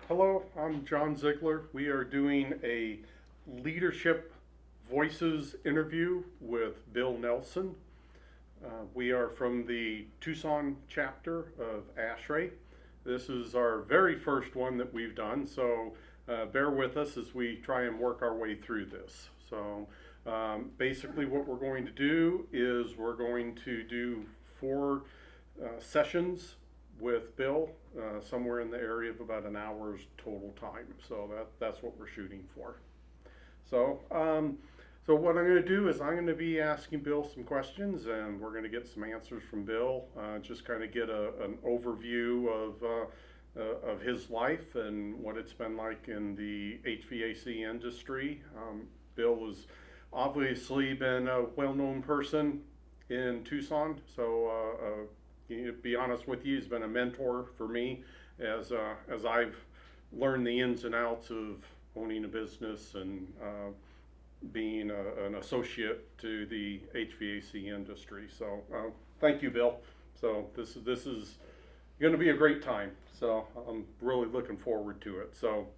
Hello, I'm John Ziegler. We are doing a leadership voices interview with Bill Nelson. We are from the Tucson chapter of ASHRAE. This is our very first one that we've done, so bear with us as we try and work our way through this. Basically what we're going to do is we're going to do four sessions with Bill, somewhere in the area of about an hour's total time. So that's what we're shooting for. So, so what I'm going to do is I'm going to be asking Bill some questions, and we're going to get some answers from Bill. Just kind of get an overview of his life and what it's been like in the HVAC industry. Bill has obviously been a well-known person in Tucson, so to be honest with you, he's been a mentor for me as I've learned the ins and outs of owning a business and being an associate to the HVAC industry. So thank you, Bill. So this is going to be a great time. So I'm really looking forward to it. So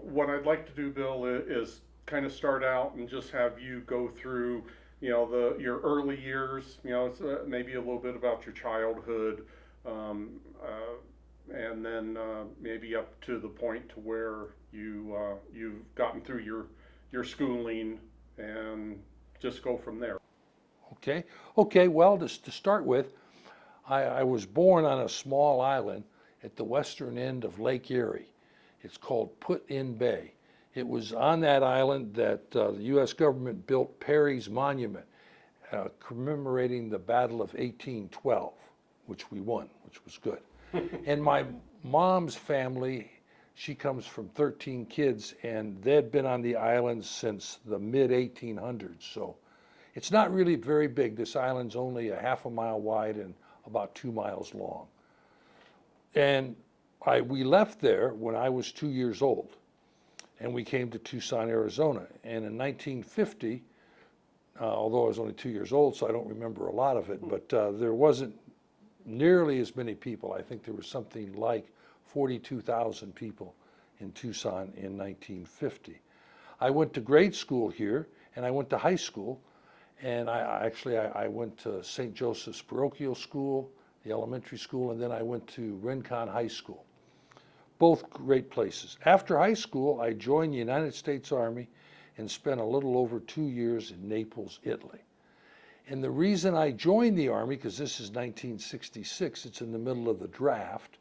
what I'd like to do, Bill, is kind of start out and just have you go through, your early years. It's maybe a little bit about your childhood, and then maybe up to the point to where you've gotten through your schooling, and just go from there. Okay. Well, to start with, I was born on a small island at the western end of Lake Erie. It's called Put-in Bay. It was on that island that the U.S. government built Perry's Monument, commemorating the Battle of 1812, which we won, which was good. And my mom's family, she comes from 13 kids, and they'd been on the island since the mid-1800s. So it's not really very big. This island's only a half a mile wide and about 2 miles long. And we left there when I was 2 years old, and we came to Tucson, Arizona. And in 1950, although I was only 2 years old, so I don't remember a lot of it, but there wasn't nearly as many people. I think there was something like 42,000 people in Tucson in 1950. I went to grade school here, and I went to high school, and I went to St. Joseph's Parochial School, the elementary school, and then I went to Rincon High School. Both great places. After high school, I joined the United States Army and spent a little over 2 years in Naples, Italy. And the reason I joined the Army, because this is 1966, it's in the middle of the draft,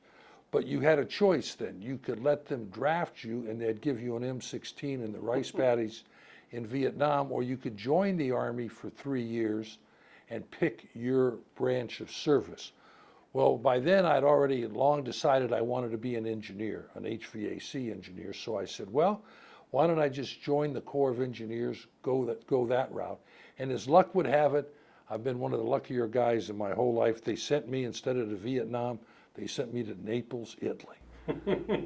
but you had a choice then. You could let them draft you and they'd give you an M16 and the rice paddies in Vietnam, or you could join the Army for 3 years and pick your branch of service. Well, by then I'd already long decided I wanted to be an engineer, an HVAC engineer. So I said, well, why don't I just join the Corps of Engineers, go that route? And as luck would have it, I've been one of the luckier guys in my whole life. They sent me, instead of to Vietnam, they sent me to Naples, Italy,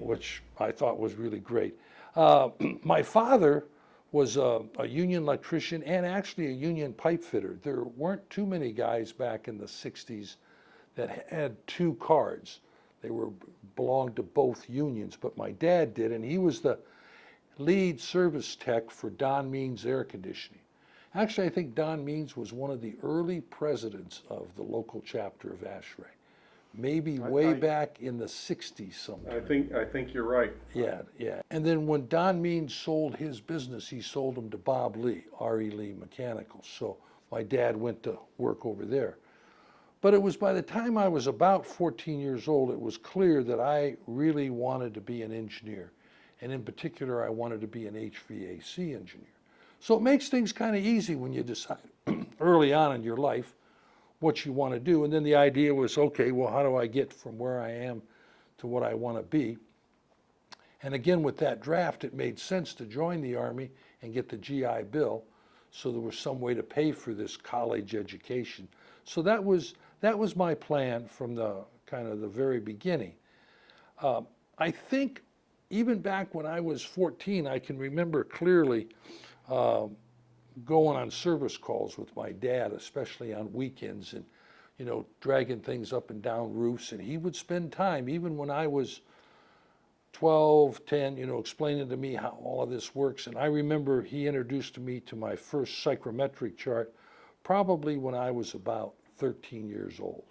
which I thought was really great. My father was a union electrician and actually a union pipe fitter. There weren't too many guys back in the 60s that had two cards. They belonged to both unions, but my dad did, and he was the lead service tech for Don Means Air Conditioning. Actually, I think Don Means was one of the early presidents of the local chapter of ASHRAE, maybe way back in the 60s sometime. I think you're right. Yeah. And then when Don Means sold his business, he sold them to Bob Lee, R.E. Lee Mechanical. So my dad went to work over there. But it was by the time I was about 14 years old, it was clear that I really wanted to be an engineer. And in particular, I wanted to be an HVAC engineer. So it makes things kind of easy when you decide early on in your life what you want to do. And then the idea was, okay, well, how do I get from where I am to what I want to be? And again, with that draft, it made sense to join the Army and get the GI Bill, so there was some way to pay for this college education. So that was my plan from the kind of the very beginning. I think even back when I was 14, I can remember clearly going on service calls with my dad, especially on weekends, and dragging things up and down roofs. And he would spend time, even when I was 12, 10, explaining to me how all of this works. And I remember he introduced me to my first psychrometric chart probably when I was about 13 years old.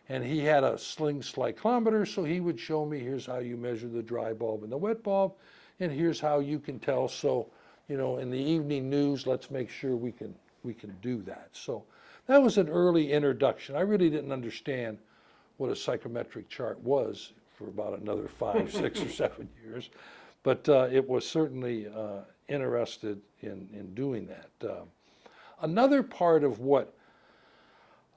And he had a sling cyclometer, so he would show me, here's how you measure the dry bulb and the wet bulb, and here's how you can tell. So, in the evening news, let's make sure we can do that. So that was an early introduction. I really didn't understand what a psychrometric chart was for about another 5, 6, or 7 years, but it was certainly interested in doing that. Another part of what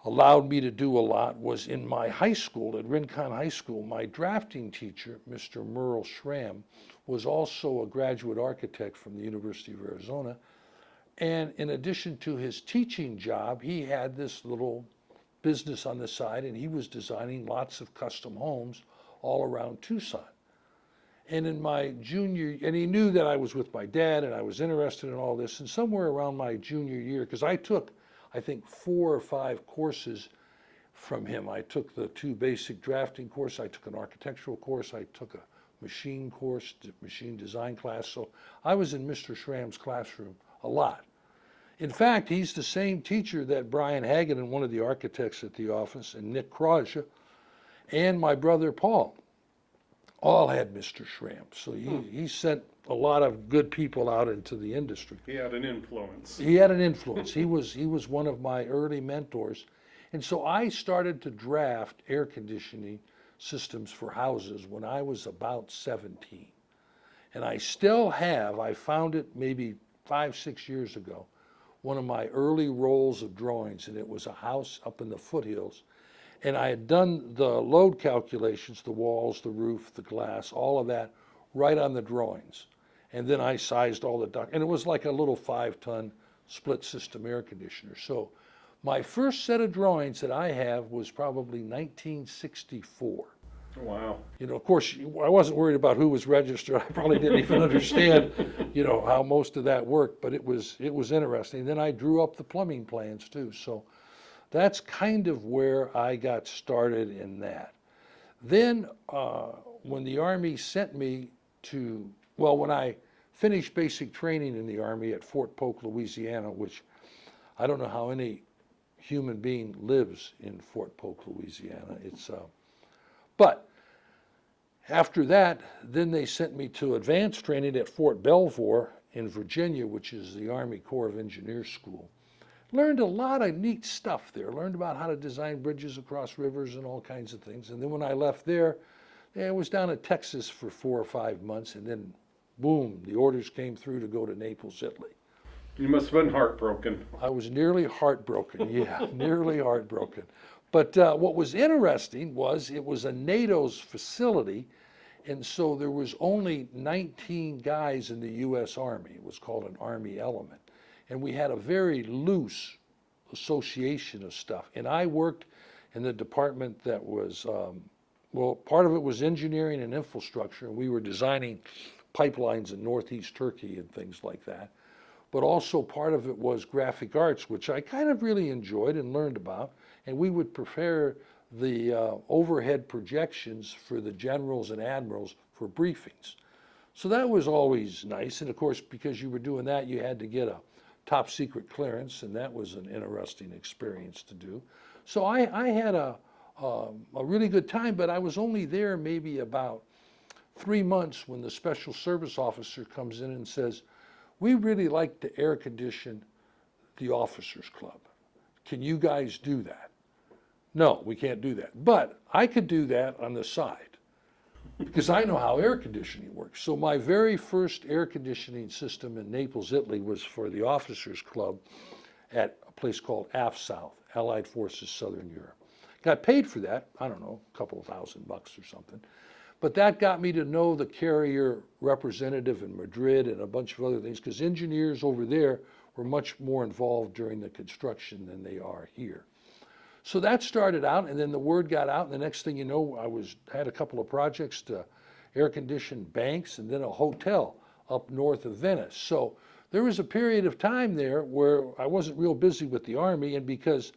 allowed me to do a lot was in my high school, at Rincon High School, my drafting teacher, Mr. Merle Schramm, was also a graduate architect from the University of Arizona. And in addition to his teaching job, he had this little business on the side, and he was designing lots of custom homes all around Tucson. And in my and he knew that I was with my dad and I was interested in all this, and somewhere around my junior year, because I took, I think, 4 or 5 courses from him. I took the 2 basic drafting courses, I took an architectural course, I took a machine course, machine design class, so I was in Mr. Schramm's classroom a lot. In fact, he's the same teacher that Brian Hagen and one of the architects at the office, and Nick Krause, and my brother Paul, all had Mr. Schramm. So he sent a lot of good people out into the industry. He had an influence. He had an influence. He was one of my early mentors. And so I started to draft air conditioning systems for houses when I was about 17. And I still have, I found it maybe 5, 6 years ago, one of my early rolls of drawings, and it was a house up in the foothills. And I had done the load calculations, the walls, the roof, the glass, all of that, right on the drawings. And then I sized all the duct, and it was like a little 5-ton split system air conditioner. So my first set of drawings that I have was probably 1964. Wow. Of course, I wasn't worried about who was registered. I probably didn't even understand, how most of that worked, but it was interesting. Then I drew up the plumbing plans too. So that's kind of where I got started in that. Then when the Army sent me when I finished basic training in the Army at Fort Polk, Louisiana, which I don't know how any human being lives in Fort Polk, Louisiana. But after that, then they sent me to advanced training at Fort Belvoir in Virginia, which is the Army Corps of Engineers school. Learned a lot of neat stuff there. Learned about how to design bridges across rivers and all kinds of things. And then when I left there, I was down in Texas for 4 or 5 months, and then boom, the orders came through to go to Naples, Italy. You must have been heartbroken. I was nearly heartbroken, yeah, nearly heartbroken. But what was interesting was it was a NATO's facility, and so there was only 19 guys in the U.S. Army. It was called an Army element. And we had a very loose association of stuff. And I worked in the department that was, part of it was engineering and infrastructure, and we were designing pipelines in northeast Turkey and things like that. But also part of it was graphic arts, which I kind of really enjoyed and learned about. And we would prepare the overhead projections for the generals and admirals for briefings. So that was always nice. And of course, because you were doing that, you had to get a top secret clearance, and that was an interesting experience to do. So I had a really good time, but I was only there maybe about 3 months when the special service officer comes in and says, "We really like to air condition the officers club. Can you guys do that?" No, we can't do that. But I could do that on the side because I know how air conditioning works. So my very first air conditioning system in Naples, Italy was for the officers club at a place called AFSouth, Allied Forces Southern Europe. Got paid for that, I don't know, a couple of $1,000 or something. But that got me to know the carrier representative in Madrid and a bunch of other things, because engineers over there were much more involved during the construction than they are here. So that started out, and then the word got out, and the next thing you know, I had a couple of projects to air condition banks and then a hotel up north of Venice. So there was a period of time there where I wasn't real busy with the Army, and because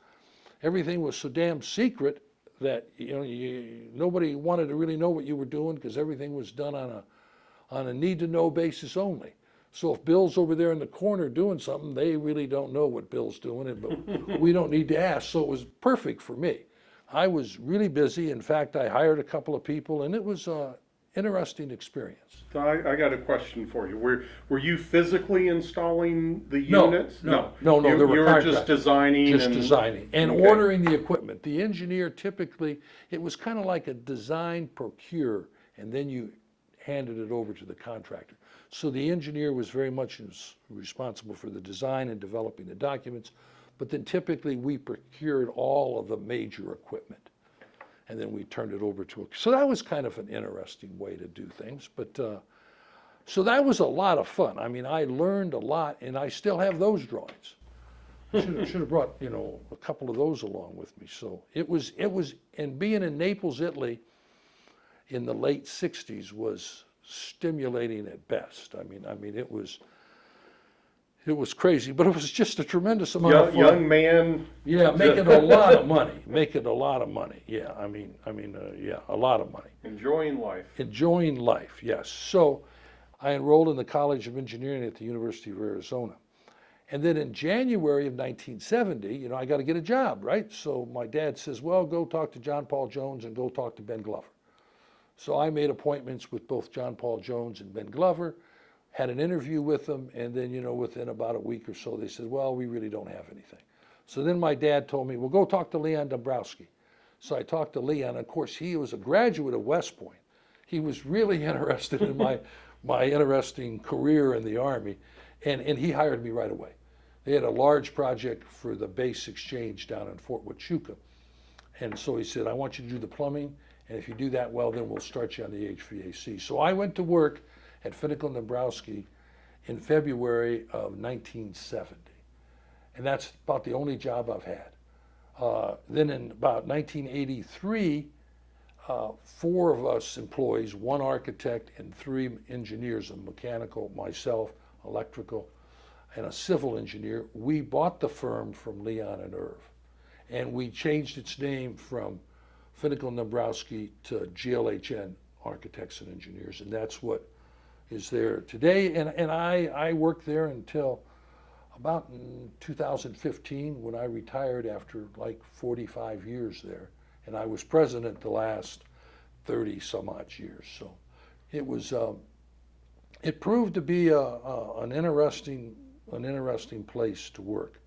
everything was so damn secret, that, nobody wanted to really know what you were doing because everything was done on a need-to-know basis only. So if Bill's over there in the corner doing something, they really don't know what Bill's doing, but we don't need to ask. So it was perfect for me. I was really busy. In fact, I hired a couple of people, and it was an interesting experience. So I got a question for you. Were you physically installing the No, units? no, You there were were just contractors. designing Just and designing and Okay. ordering the equipment. The engineer typically, it was kind of like a design procure, and then you handed it over to the contractor. So the engineer was very much responsible for the design and developing the documents, but then typically we procured all of the major equipment, and then we turned it over to a. So that was kind of an interesting way to do things, but so that was a lot of fun. I mean, I learned a lot, and I still have those drawings. Should have brought, a couple of those along with me. So it was, and being in Naples, Italy in the late 60s was stimulating at best. I mean, it was crazy, but it was just a tremendous amount of fun. young man. Yeah, making a lot of money, Yeah, yeah, a lot of money. Enjoying life. Enjoying life, yes. So I enrolled in the College of Engineering at the University of Arizona. And then in January of 1970, I got to get a job, right? So my dad says, well, go talk to John Paul Jones and go talk to Ben Glover. So I made appointments with both John Paul Jones and Ben Glover, had an interview with them, and then, within about a week or so, they said, well, we really don't have anything. So then my dad told me, well, go talk to Leon Dombrowski. So I talked to Leon. Of course, he was a graduate of West Point. He was really interested in my interesting career in the Army, and he hired me right away. They had a large project for the base exchange down in Fort Huachuca. And so he said, I want you to do the plumbing, and if you do that well, then we'll start you on the HVAC. So I went to work at Finkel Dombrowski in February of 1970. And that's about the only job I've had. Then in about 1983, 4 of us employees, 1 architect and 3 engineers, a mechanical, myself, electrical, and a civil engineer, we bought the firm from Leon and Irv. And we changed its name from Finkel Dombrowski to GLHN Architects and Engineers, and that's what is there today. And I worked there until about 2015 when I retired after like 45 years there. And I was president the last 30 some odd years. So it was, it proved to be an interesting place to work.